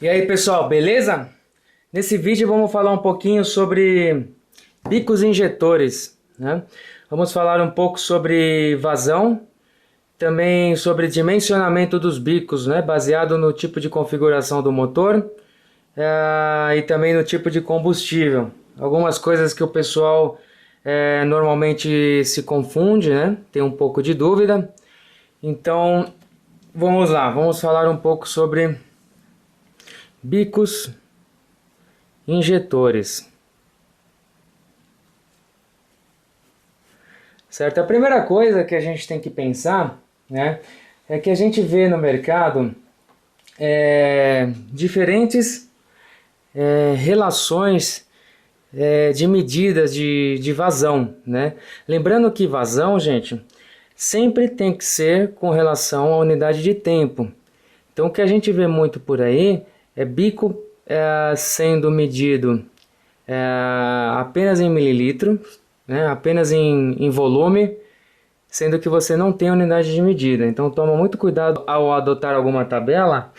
E aí pessoal, beleza? Nesse vídeo vamos falar um pouquinho sobre bicos injetores, né? Vamos falar um pouco sobre vazão, também sobre dimensionamento dos bicos, né? Baseado no tipo de configuração do motor e também no tipo de combustível. Algumas coisas que o pessoal normalmente se confunde, né? Tem um pouco de dúvida. Então vamos lá, vamos falar um pouco sobre bicos injetores. Certo? A primeira coisa que a gente tem que pensar, né, é que a gente vê no mercado diferentes relações de medidas de vazão, né? Lembrando que vazão, gente, sempre tem que ser com relação à unidade de tempo. Então o que a gente vê muito por aí é bico sendo medido apenas em mililitro, né, apenas em volume, sendo que você não tem unidade de medida. Então toma muito cuidado ao adotar alguma tabela,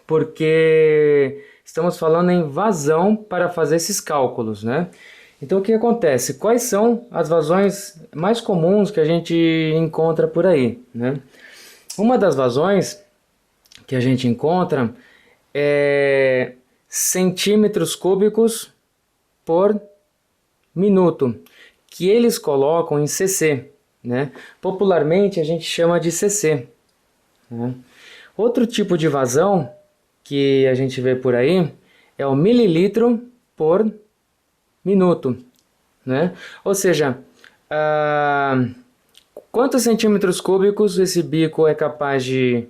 porque estamos falando em vazão para fazer esses cálculos, né? Então o que acontece? Quais são as vazões mais comuns que a gente encontra por aí, né? Uma das vazões que a gente encontra é centímetros cúbicos por minuto, que eles colocam em cc, né? Popularmente a gente chama de cc, né? Outro tipo de vazão que a gente vê por aí é o mililitro por minuto, né? Ou seja, quantos centímetros cúbicos esse bico é capaz de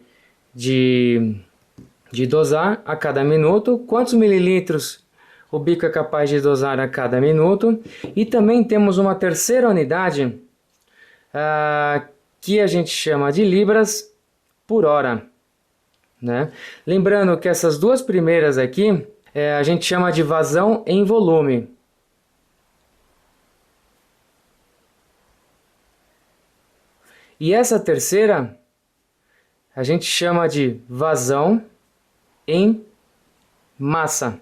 dosar a cada minuto, quantos mililitros o bico é capaz de dosar a cada minuto, e também temos uma terceira unidade que a gente chama de libras por hora, né? Lembrando que essas duas primeiras aqui a gente chama de vazão em volume. E essa terceira a gente chama de vazão em massa.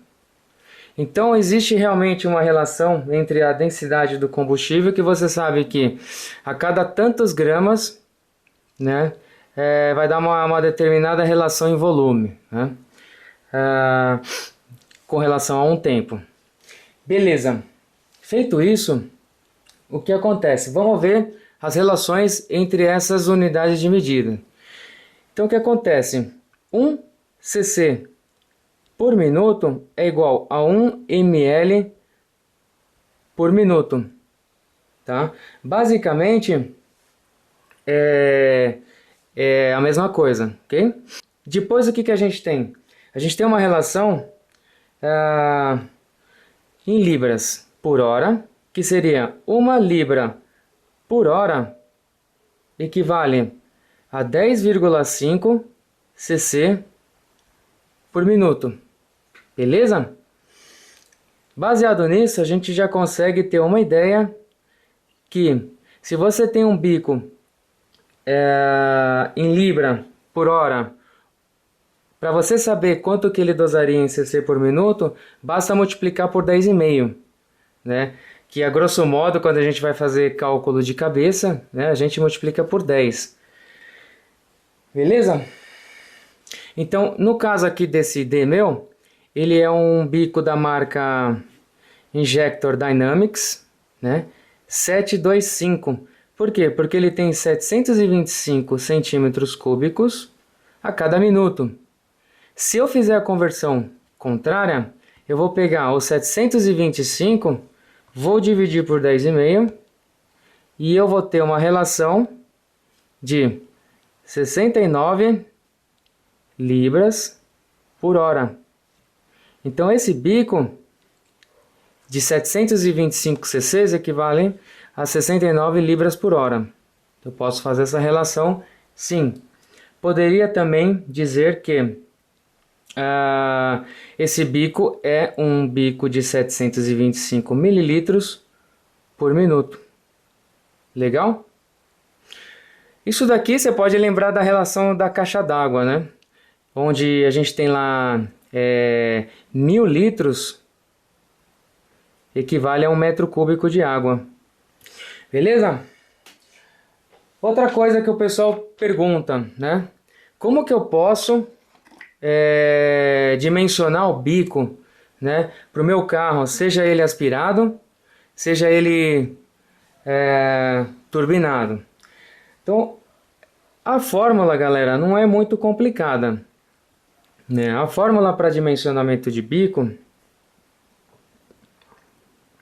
Então existe realmente uma relação entre a densidade do combustível, que você sabe que a cada tantos gramas, né, vai dar uma determinada relação em volume, né, com relação a um tempo. Beleza, feito isso, o que acontece? Vamos ver as relações entre essas unidades de medida. Então o que acontece? 1 cc por minuto é igual a 1 ml por minuto, tá? Basicamente é a mesma coisa, ok? Depois o que a gente tem? A gente tem uma relação em libras por hora, que seria 1 libra por hora equivale a 10,5 cc por minuto. Beleza? Baseado nisso, a gente já consegue ter uma ideia que se você tem um bico em libra por hora, para você saber quanto que ele dosaria em cc por minuto, basta multiplicar por 10,5, né? Que a grosso modo, quando a gente vai fazer cálculo de cabeça, né, a gente multiplica por 10. Beleza? Então, no caso aqui desse D meu, ele é um bico da marca Injector Dynamics, né? 725. Por quê? Porque ele tem 725 centímetros cúbicos a cada minuto. Se eu fizer a conversão contrária, eu vou pegar os 725, vou dividir por 10,5 e eu vou ter uma relação de 69 libras por hora. Então esse bico de 725 cc equivale a 69 libras por hora. Eu posso fazer essa relação, sim. Poderia também dizer que esse bico é um bico de 725 mililitros por minuto. Legal? Isso daqui você pode lembrar da relação da caixa d'água, né? Onde a gente tem lá 1000 litros equivale a 1 metro cúbico de água. Beleza? Outra coisa que o pessoal pergunta, né? Como que eu posso dimensionar o bico, né, para o meu carro, seja ele aspirado, seja ele turbinado? Então, a fórmula, galera, não é muito complicada, né? A fórmula para dimensionamento de bico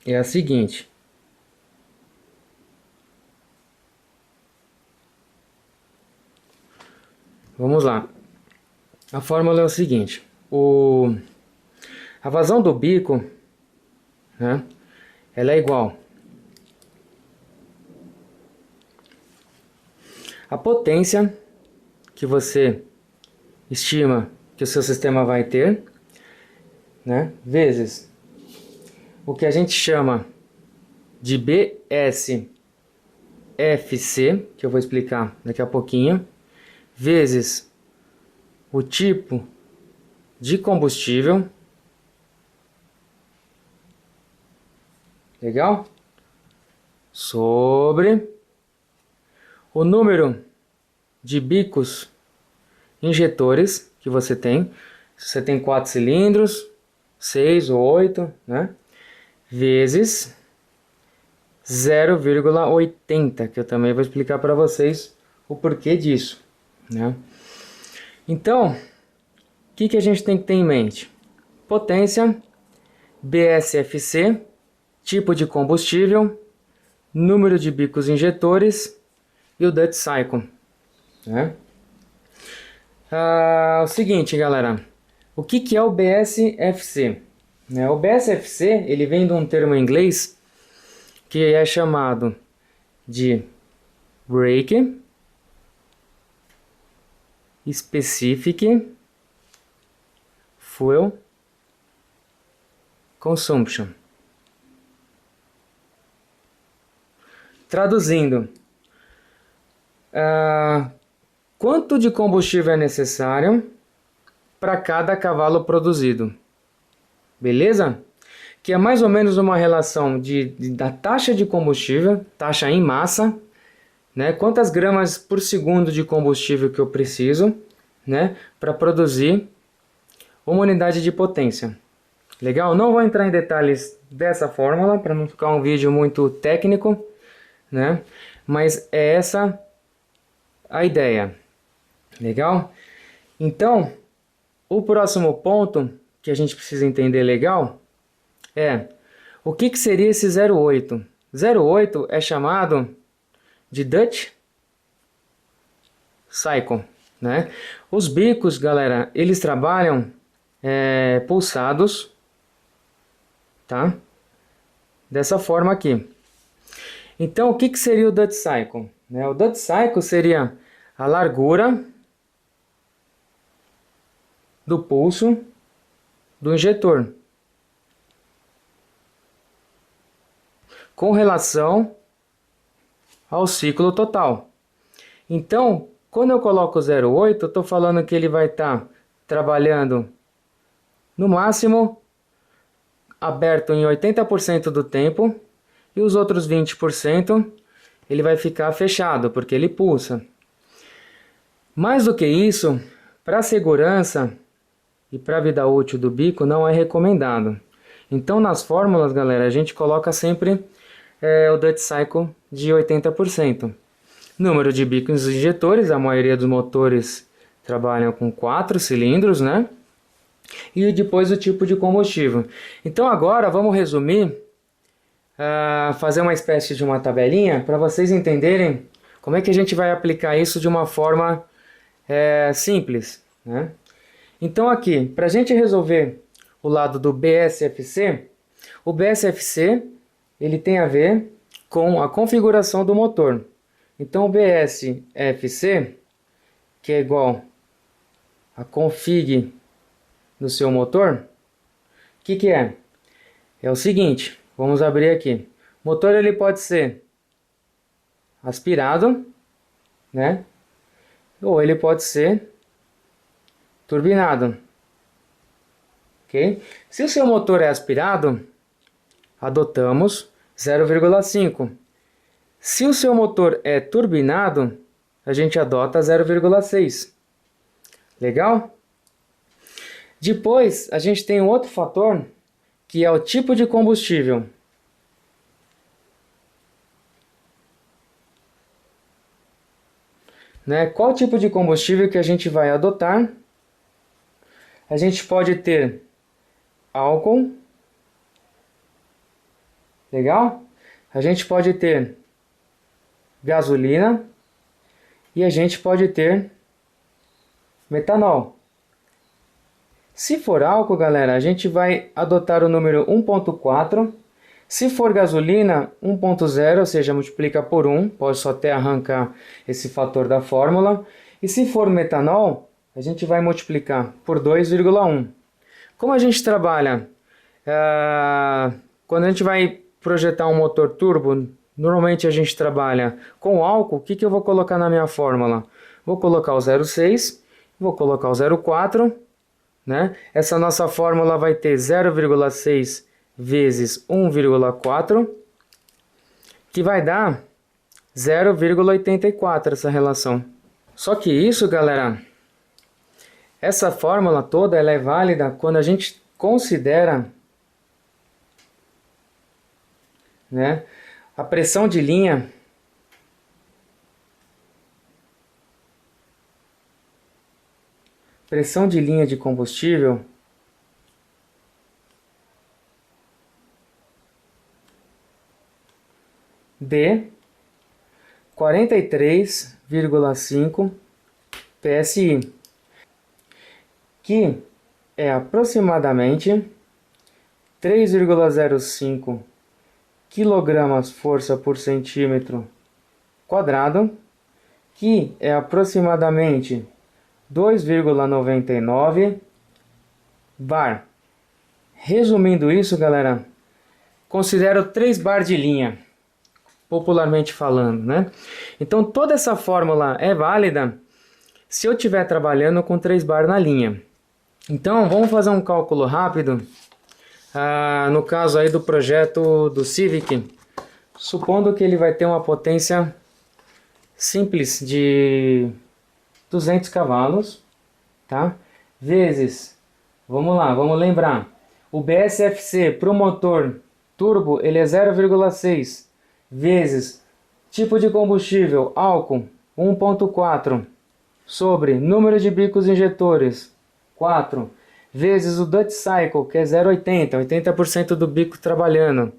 é a seguinte. Vamos lá. A fórmula é o seguinte. A vazão do bico, né, ela é igual a potência que você estima que o seu sistema vai ter, né, vezes o que a gente chama de BSFC, que eu vou explicar daqui a pouquinho, vezes o tipo de combustível. Legal? Sobre o número de bicos injetores que você tem. Se você tem 4 cilindros, 6 ou 8, né? Vezes 0,80, que eu também vou explicar para vocês o porquê disso, né? Então, o que a gente tem que ter em mente? Potência, BSFC, tipo de combustível, número de bicos injetores e o Duty Cycle, né? O seguinte, galera, o que é o BSFC? O BSFC, ele vem de um termo em inglês que é chamado de Brake Specific Fuel Consumption. Traduzindo, quanto de combustível é necessário para cada cavalo produzido? Beleza? Que é mais ou menos uma relação da taxa de combustível, taxa em massa, né? Quantas gramas por segundo de combustível que eu preciso, né, para produzir uma unidade de potência. Legal? Não vou entrar em detalhes dessa fórmula para não ficar um vídeo muito técnico, né? Mas é essa a ideia. Legal? Então, o próximo ponto que a gente precisa entender legal é o que seria esse 0,8? 0,8 é chamado de Duty Cycle, né? Os bicos, galera, eles trabalham pulsados, tá? Dessa forma aqui. Então, o que seria o Duty Cycle? O Duty Cycle seria a largura do pulso do injetor com relação ao ciclo total. Então, quando eu coloco 0,8, eu estou falando que ele vai estar trabalhando no máximo aberto em 80% do tempo e os outros 20% ele vai ficar fechado, porque ele pulsa. Mais do que isso, para a segurança e para a vida útil do bico não é recomendado. Então nas fórmulas, galera, a gente coloca sempre o Duty Cycle de 80%. Número de bicos injetores, a maioria dos motores trabalham com 4 cilindros, né? E depois o tipo de combustível. Então agora vamos resumir, fazer uma espécie de uma tabelinha para vocês entenderem como é que a gente vai aplicar isso de uma forma simples, né? Então aqui, para a gente resolver o lado do BSFC, o BSFC ele tem a ver com a configuração do motor. Então o BSFC, que é igual a config do seu motor, o que é? É o seguinte, vamos abrir aqui. O motor ele pode ser aspirado, né? Ou ele pode ser turbinado. ok? Se o seu motor é aspirado, adotamos 0,5. Se o seu motor é turbinado, a gente adota 0,6. Legal? Depois, a gente tem um outro fator, que é o tipo de combustível. Né? Qual tipo de combustível que a gente vai adotar? A gente pode ter álcool. Legal? A gente pode ter gasolina e a gente pode ter metanol. Se for álcool, galera, a gente vai adotar o número 1.4. Se for gasolina, 1.0, ou seja, multiplica por 1, pode só até arrancar esse fator da fórmula. E se for metanol, a gente vai multiplicar por 2,1. Como a gente trabalha, quando a gente vai projetar um motor turbo, normalmente a gente trabalha com álcool. O que eu vou colocar na minha fórmula? Vou colocar o 0,6, vou colocar o 0,4, né? Essa nossa fórmula vai ter 0,6 vezes 1,4, que vai dar 0,84 essa relação. Só que isso, galera, essa fórmula toda ela é válida quando a gente considera, né, a pressão de linha de combustível de 43,5 PSI, que é aproximadamente 3,05 kg/força por centímetro quadrado, que é aproximadamente 2,99 bar. Resumindo isso, galera, considero 3 bar de linha, popularmente falando, né? Então toda essa fórmula é válida se eu estiver trabalhando com 3 bar na linha. Então vamos fazer um cálculo rápido. No caso aí do projeto do Civic, supondo que ele vai ter uma potência simples de 200 cavalos, tá? Vezes, vamos lá, vamos lembrar, o BSFC para o motor turbo ele é 0,6, vezes tipo de combustível álcool 1.4, sobre número de bicos injetores 4, vezes o Dutch Cycle, que é 0,80, 80% do bico trabalhando.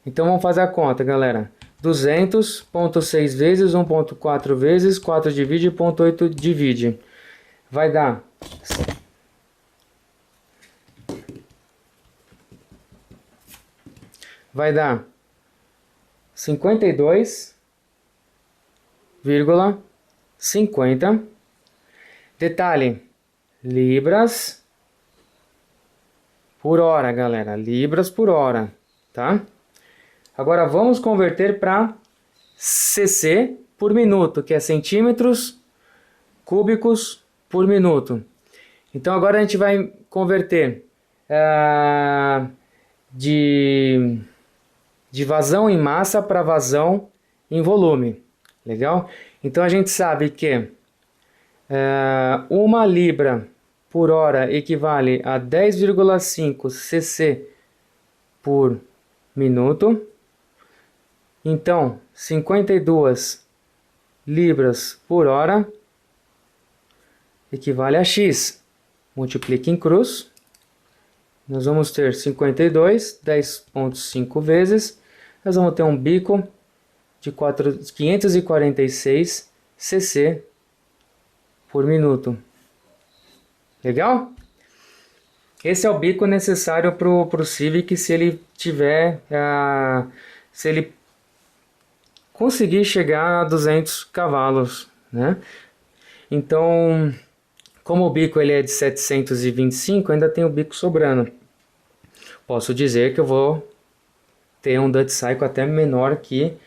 Então vamos fazer a conta, galera. 200,6 vezes 1.4 vezes 4 divide, 0,8 divide. Vai dar 52,50. Detalhe, libras por hora, galera. Libras por hora, tá? Agora vamos converter para cc por minuto, que é centímetros cúbicos por minuto. Então agora a gente vai converter de vazão em massa para vazão em volume. Legal? Então a gente sabe que 1 libra por hora equivale a 10,5 cc por minuto. Então, 52 libras por hora equivale a X. Multiplique em cruz. Nós vamos ter 52, 10,5 vezes. Nós vamos ter um bico de 546 cc por minuto. Legal? Esse é o bico necessário para o Civic se ele tiver, se ele conseguir chegar a 200 cavalos, né? Então, como o bico ele é de 725, ainda tem o bico sobrando. Posso dizer que eu vou ter um Dutch Cycle até menor que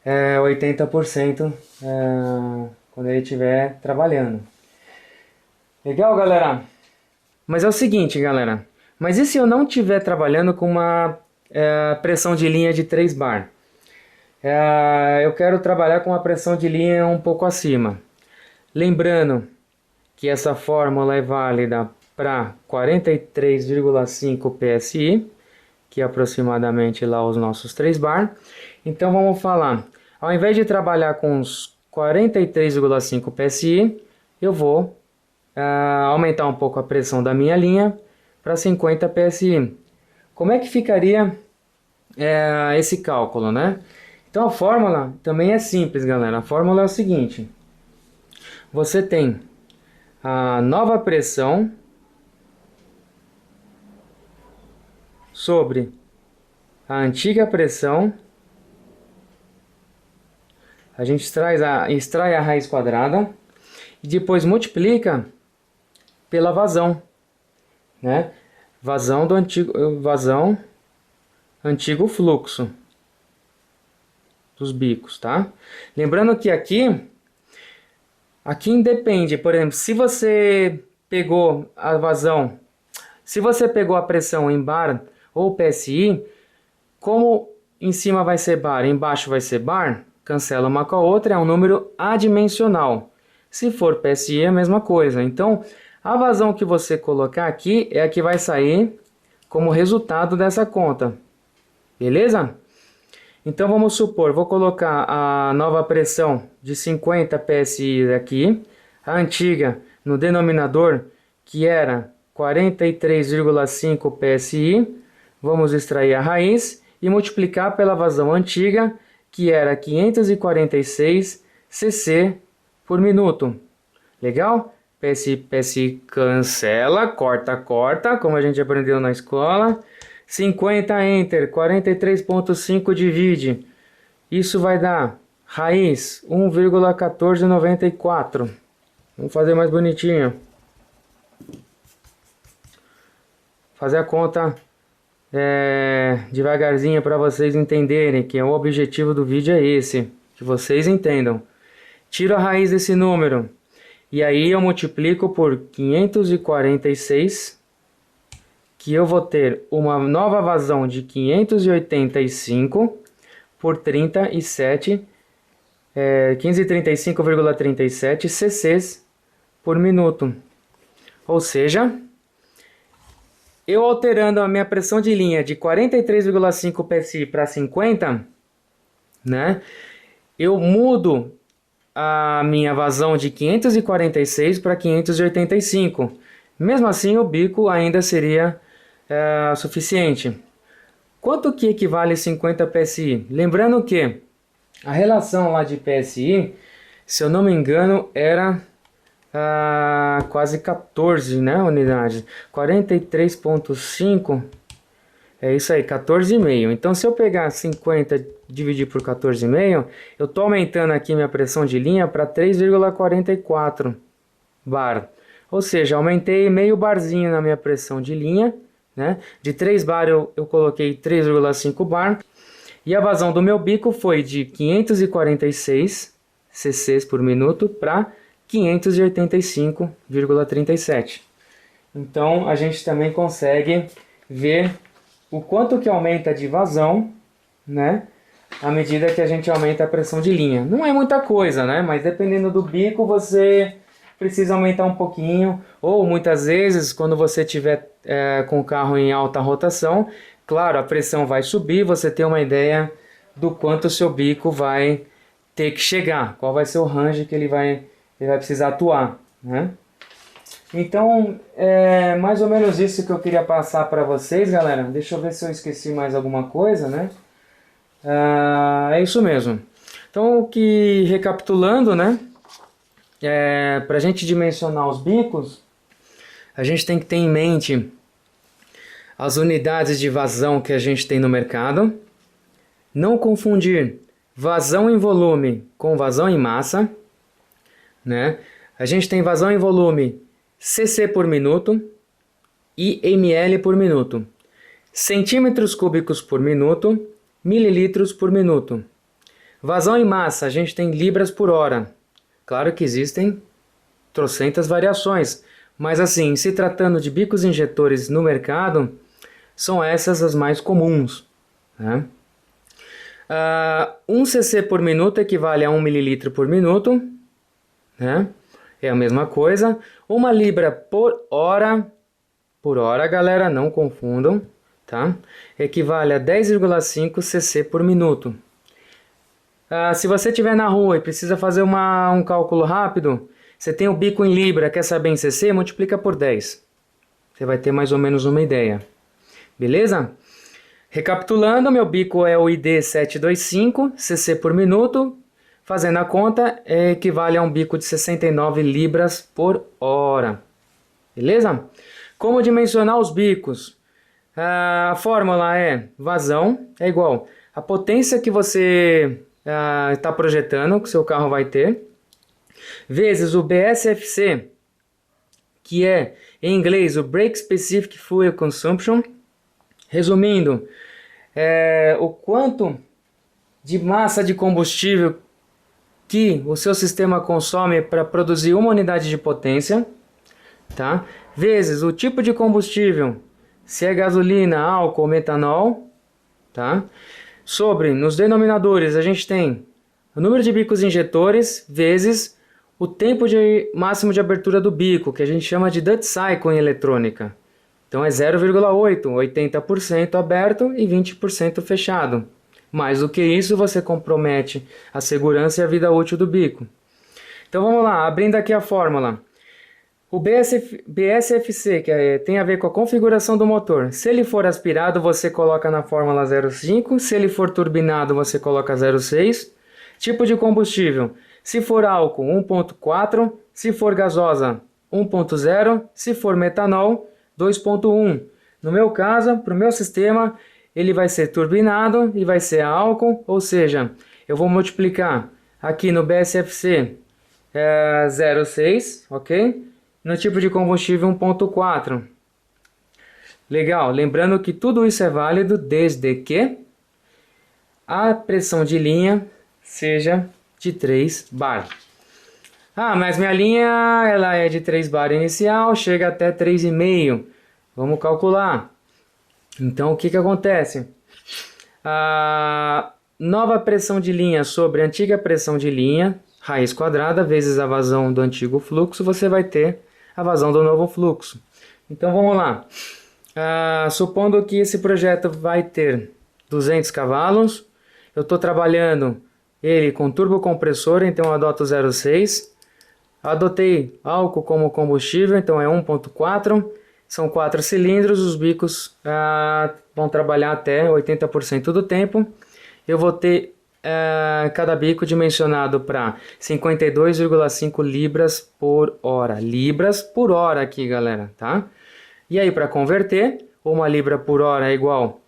80% quando ele estiver trabalhando. Legal, galera? Mas é o seguinte, galera. Mas e se eu não estiver trabalhando com uma pressão de linha de 3 bar? Eu quero trabalhar com uma pressão de linha um pouco acima. Lembrando que essa fórmula é válida para 43,5 PSI, que é aproximadamente lá os nossos 3 bar. Então vamos falar, ao invés de trabalhar com os 43,5 PSI, eu vou aumentar um pouco a pressão da minha linha para 50 PSI. Como é que ficaria esse cálculo, né? Então a fórmula também é simples, galera. A fórmula é o seguinte: você tem a nova pressão sobre a antiga pressão. A gente extrai a raiz quadrada e depois multiplica pela vazão, né? Vazão antigo fluxo dos bicos, tá? Lembrando que aqui independe, por exemplo, se você pegou a vazão, se você pegou a pressão em bar ou PSI, como em cima vai ser bar, embaixo vai ser bar, cancela uma com a outra, é um número adimensional. Se for PSI é a mesma coisa. Então, a vazão que você colocar aqui é a que vai sair como resultado dessa conta. Beleza? Então vamos supor, vou colocar a nova pressão de 50 PSI aqui, a antiga no denominador, que era 43,5 PSI. Vamos extrair a raiz e multiplicar pela vazão antiga, que era 546 cc por minuto. Legal? PSI cancela, corta, como a gente aprendeu na escola. 50 enter, 43,5 divide. Isso vai dar raiz 1,1494. Vamos fazer mais bonitinho. Fazer a conta devagarzinho para vocês entenderem que o objetivo do vídeo é esse, que vocês entendam. Tiro a raiz desse número e aí eu multiplico por 546, que eu vou ter uma nova vazão de 585 por 37, 535,37 cc por minuto. Ou seja, eu alterando a minha pressão de linha de 43,5 PSI para 50, né? Eu mudo a minha vazão de 546 para 585. Mesmo assim, o bico ainda seria suficiente. Quanto que equivale 50 PSI? Lembrando que a relação lá de PSI, se eu não me engano, era quase 14, né, unidades. 43,5 é isso aí, 14,5. Então, se eu pegar 50 e dividir por 14,5, eu estou aumentando aqui minha pressão de linha para 3,44 bar. Ou seja, aumentei meio barzinho na minha pressão de linha, né? De 3 bar eu coloquei 3,5 bar. E a vazão do meu bico foi de 546 cc por minuto para 585,37. Então a gente também consegue ver o quanto que aumenta de vazão, né? À medida que a gente aumenta a pressão de linha. Não é muita coisa, né? Mas dependendo do bico você precisa aumentar um pouquinho, ou muitas vezes quando você tiver com o carro em alta rotação, claro, a pressão vai subir, você tem uma ideia do quanto o seu bico vai ter que chegar, qual vai ser o range que ele vai precisar atuar, né? Então, é mais ou menos isso que eu queria passar para vocês, galera. Deixa eu ver se eu esqueci mais alguma coisa, né? É isso mesmo. Então, recapitulando, né? Para a gente dimensionar os bicos, a gente tem que ter em mente as unidades de vazão que a gente tem no mercado. Não confundir vazão em volume com vazão em massa, né? A gente tem vazão em volume cc por minuto e ml por minuto. Centímetros cúbicos por minuto, mililitros por minuto. Vazão em massa, a gente tem libras por hora. Claro que existem trocentas variações. Mas assim, se tratando de bicos injetores no mercado, são essas as mais comuns, né? 1 cc por minuto equivale a 1 mililitro por minuto, né? É a mesma coisa. 1 libra por hora, galera, não confundam, tá? Equivale a 10,5 cc por minuto. Se você estiver na rua e precisa fazer um cálculo rápido, você tem o bico em libra, quer saber em cc? Multiplica por 10. Você vai ter mais ou menos uma ideia. Beleza? Recapitulando, meu bico é o ID 725 cc por minuto. Fazendo a conta, equivale a um bico de 69 libras por hora. Beleza? Como dimensionar os bicos? A fórmula é vazão, é igual a potência que você está projetando, que o seu carro vai ter, vezes o BSFC, que é, em inglês, o Brake Specific Fuel Consumption. Resumindo, o quanto de massa de combustível que o seu sistema consome para produzir uma unidade de potência, tá? Vezes o tipo de combustível, se é gasolina, álcool ou metanol, tá? Nos denominadores, a gente tem o número de bicos injetores vezes o tempo máximo de abertura do bico, que a gente chama de Duty Cycle em eletrônica. Então é 0,8, 80% aberto e 20% fechado. Mais do que isso, você compromete a segurança e a vida útil do bico. Então vamos lá, abrindo aqui a fórmula. O BSFC, que tem a ver com a configuração do motor. Se ele for aspirado, você coloca na fórmula 0,5. Se ele for turbinado, você coloca 0,6. Tipo de combustível. Se for álcool, 1,4. Se for gasosa, 1,0. Se for metanol, 2,1. No meu caso, para o meu sistema, ele vai ser turbinado e vai ser álcool, ou seja, eu vou multiplicar aqui no BSFC 0,6, ok? No tipo de combustível 1,4. Legal, lembrando que tudo isso é válido desde que a pressão de linha seja de 3 bar. Mas minha linha ela é de 3 bar inicial, chega até 3,5. Vamos calcular. Então o que acontece? A nova pressão de linha sobre a antiga pressão de linha, raiz quadrada, vezes a vazão do antigo fluxo, você vai ter a vazão do novo fluxo. Então vamos lá. Supondo que esse projeto vai ter 200 cavalos, eu estou trabalhando ele com turbocompressor, então eu adoto 0,6. Adotei álcool como combustível, então é 1,4. São 4 cilindros, os bicos vão trabalhar até 80% do tempo. Eu vou ter cada bico dimensionado para 52,5 libras por hora. Libras por hora aqui, galera, tá? E aí, para converter, 1 libra por hora é igual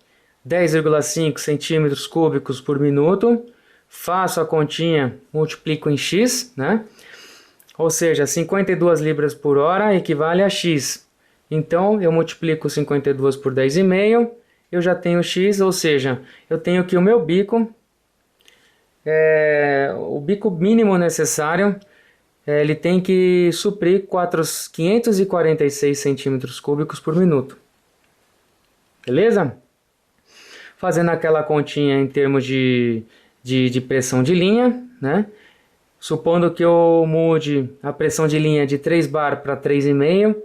10,5 centímetros cúbicos por minuto. Faço a continha, multiplico em x, né? Ou seja, 52 libras por hora equivale a x. Então, eu multiplico 52 por 10,5, eu já tenho x, ou seja, eu tenho que o meu bico, o bico mínimo necessário, ele tem que suprir 546 centímetros cúbicos por minuto. Beleza? Fazendo aquela continha em termos de pressão de linha, né? Supondo que eu mude a pressão de linha de 3 bar para 3,5,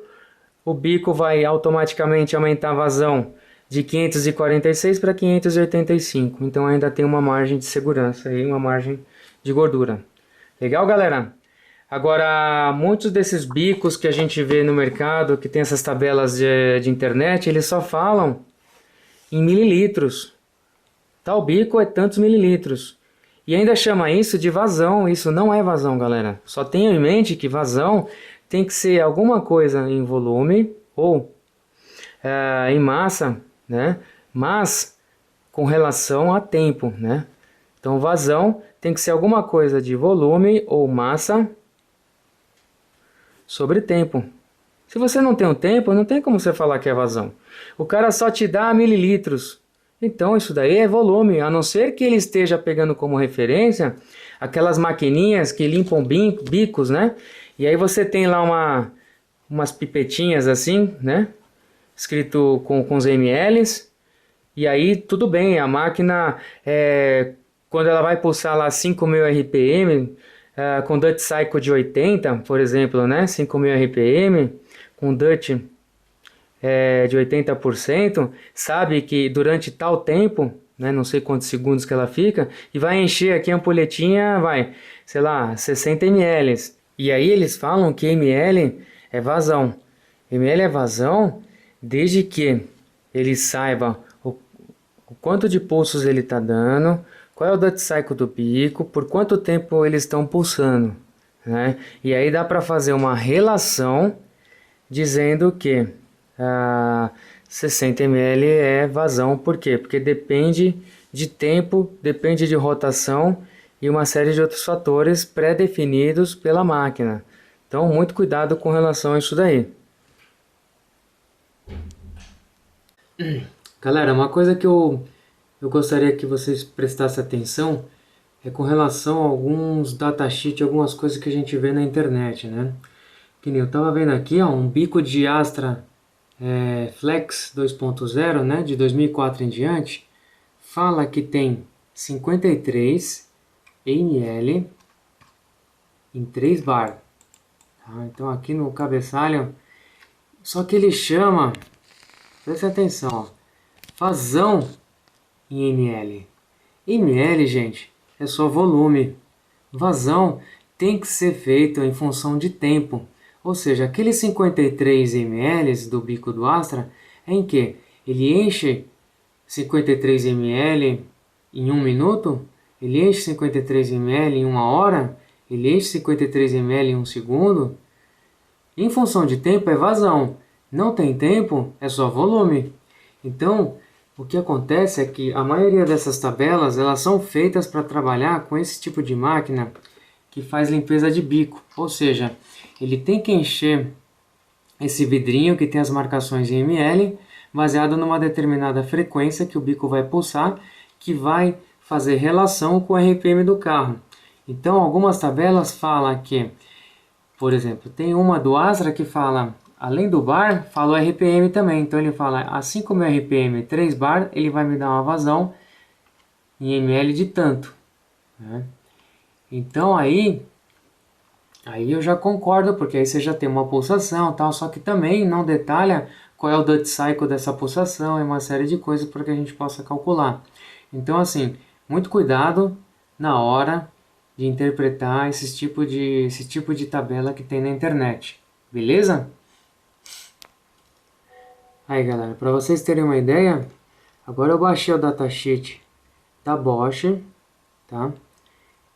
o bico vai automaticamente aumentar a vazão de 546 para 585. Então ainda tem uma margem de segurança aí, uma margem de gordura. Legal, galera? Agora, muitos desses bicos que a gente vê no mercado, que tem essas tabelas de internet, eles só falam em mililitros. Tal bico é tantos mililitros. E ainda chama isso de vazão. Isso não é vazão, galera. Só tenha em mente que vazão tem que ser alguma coisa em volume ou em massa, né? Mas com relação a tempo, né? Então vazão tem que ser alguma coisa de volume ou massa sobre tempo. Se você não tem um tempo, não tem como você falar que é vazão. O cara só te dá mililitros. Então isso daí é volume, a não ser que ele esteja pegando como referência aquelas maquininhas que limpam bicos, né? E aí você tem lá umas pipetinhas assim, né? Escrito com os mLs. E aí tudo bem, a máquina, quando ela vai pulsar lá 5.000 RPM, com Duty Cycle de 80, por exemplo, né? 5.000 RPM, com Duty de 80%, sabe que durante tal tempo, né, não sei quantos segundos que ela fica, e vai encher aqui a ampulhetinha, vai, sei lá, 60 ml. E aí eles falam que ml é vazão. Ml é vazão desde que ele saiba o quanto de pulsos ele está dando, qual é o Duty Cycle do bico, por quanto tempo eles estão pulsando, né? E aí dá para fazer uma relação dizendo que 60 ml é vazão. Por quê? Porque depende de tempo, depende de rotação e uma série de outros fatores pré-definidos pela máquina. Então, muito cuidado com relação a isso daí. Galera, uma coisa que eu gostaria que vocês prestassem atenção é com relação a alguns datasheets, algumas coisas que a gente vê na internet, né? Que nem eu estava vendo aqui, ó, um bico de Astra Flex 2.0, né, de 2004 em diante, fala que tem 53 ml em 3 bar. Tá? Então aqui no cabeçalho, só que ele chama, presta atenção, ó, vazão em ml. Ml, gente, é só volume. Vazão tem que ser feito em função de tempo. Ou seja, aqueles 53 ml do bico do Astra é em que ele enche 53 ml em 1 minuto, ele enche 53 ml em 1 hora, ele enche 53 ml em 1 segundo. Em função de tempo é vazão. Não tem tempo, é só volume. Então, o que acontece é que a maioria dessas tabelas elas são feitas para trabalhar com esse tipo de máquina que faz limpeza de bico. Ou seja, ele tem que encher esse vidrinho que tem as marcações em ml, baseado numa determinada frequência que o bico vai pulsar, que vai fazer relação com o RPM do carro. Então, algumas tabelas falam que, por exemplo, tem uma do Astra que fala, além do bar, fala o RPM também. Então ele fala, assim como o RPM 3 bar, ele vai me dar uma vazão em ml de tanto, né? Então aí eu já concordo, porque aí você já tem uma pulsação e tal, só que também não detalha qual é o Duty Cycle dessa pulsação e uma série de coisas para que a gente possa calcular. Então assim, muito cuidado na hora de interpretar esse tipo de tabela que tem na internet, beleza? Aí galera, para vocês terem uma ideia, agora eu baixei o datasheet da Bosch, tá?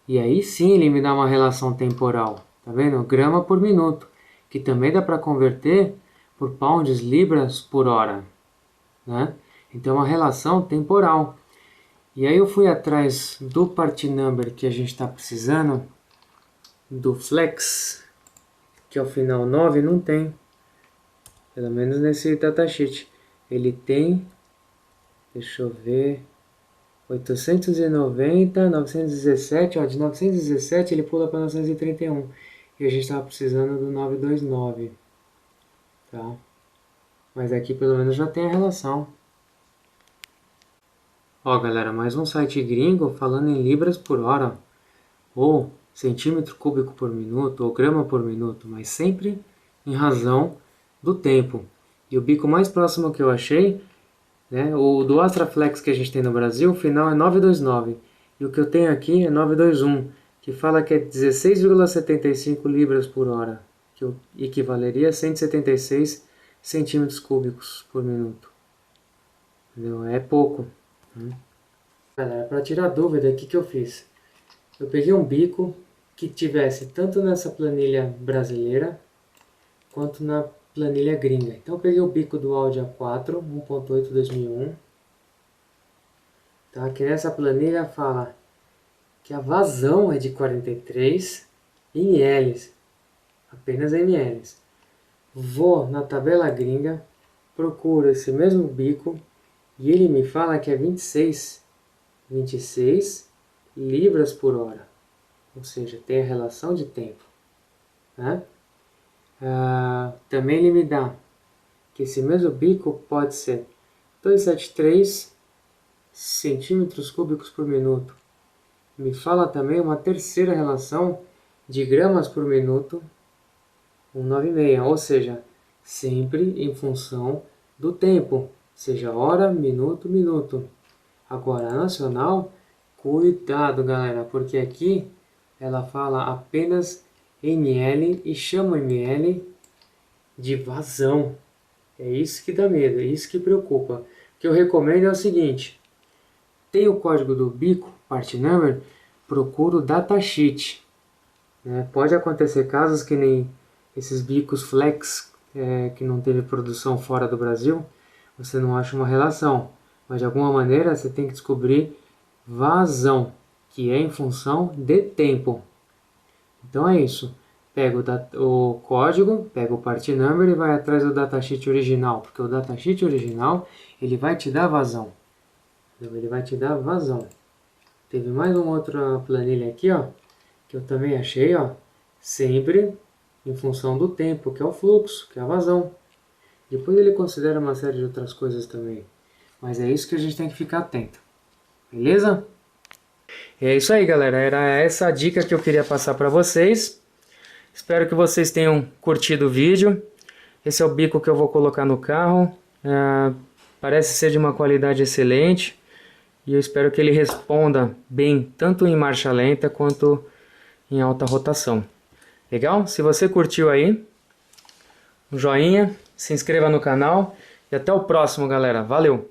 E aí sim ele me dá uma relação temporal, tá vendo? Grama por minuto, que também dá para converter por pounds, libras por hora, né? Então é uma relação temporal. E aí eu fui atrás do part number que a gente está precisando, do Flex, que é o final 9, não tem. Pelo menos nesse datasheet. Ele tem, deixa eu ver, 890, 917, ó, de 917 ele pula para 931. E a gente estava precisando do 929, tá? Mas aqui pelo menos já tem a relação. Ó galera, mais um site gringo falando em libras por hora, ou centímetro cúbico por minuto, ou grama por minuto, mas sempre em razão do tempo. E o bico mais próximo que eu achei, né, o do Astra Flex que a gente tem no Brasil, o final é 929. E o que eu tenho aqui é 921, que fala que é 16,75 libras por hora, que equivaleria a 176 centímetros cúbicos por minuto. Entendeu? É pouco. Galera, para tirar dúvida, o que eu fiz? Eu peguei um bico que tivesse tanto nessa planilha brasileira quanto na planilha gringa. Então eu peguei o bico do Audi A4 1.8 2001, tá? Que nessa planilha fala que a vazão é de 43 ml, apenas ml. Vou na tabela gringa, procuro esse mesmo bico e ele me fala que é 26 libras por hora, ou seja, tem a relação de tempo, né? Também ele me dá que esse mesmo bico pode ser 273 centímetros cúbicos por minuto. Me fala também uma terceira relação de gramas por minuto, 196, ou seja, sempre em função do tempo, seja hora, minuto, minuto. Agora, a nacional, cuidado galera, porque aqui ela fala apenas ml e chama ml de vazão. É isso que dá medo, é isso que preocupa. O que eu recomendo é o seguinte: tem o código do bico, part number, procura o datasheet. Pode acontecer casos que nem esses bicos flex, que não teve produção fora do Brasil, você não acha uma relação. Mas de alguma maneira você tem que descobrir vazão, que é em função de tempo. Então é isso. Pega o código, pega o part number e vai atrás do datasheet original, porque o datasheet original ele vai te dar vazão. Ele vai te dar vazão. Teve mais uma outra planilha aqui, ó, que eu também achei, ó, sempre em função do tempo, que é o fluxo, que é a vazão. Depois ele considera uma série de outras coisas também. Mas é isso que a gente tem que ficar atento. Beleza? É isso aí, galera. Era essa a dica que eu queria passar para vocês. Espero que vocês tenham curtido o vídeo. Esse é o bico que eu vou colocar no carro. Parece ser de uma qualidade excelente. E eu espero que ele responda bem, tanto em marcha lenta quanto em alta rotação. Legal? Se você curtiu aí, um joinha, se inscreva no canal. E até o próximo, galera. Valeu!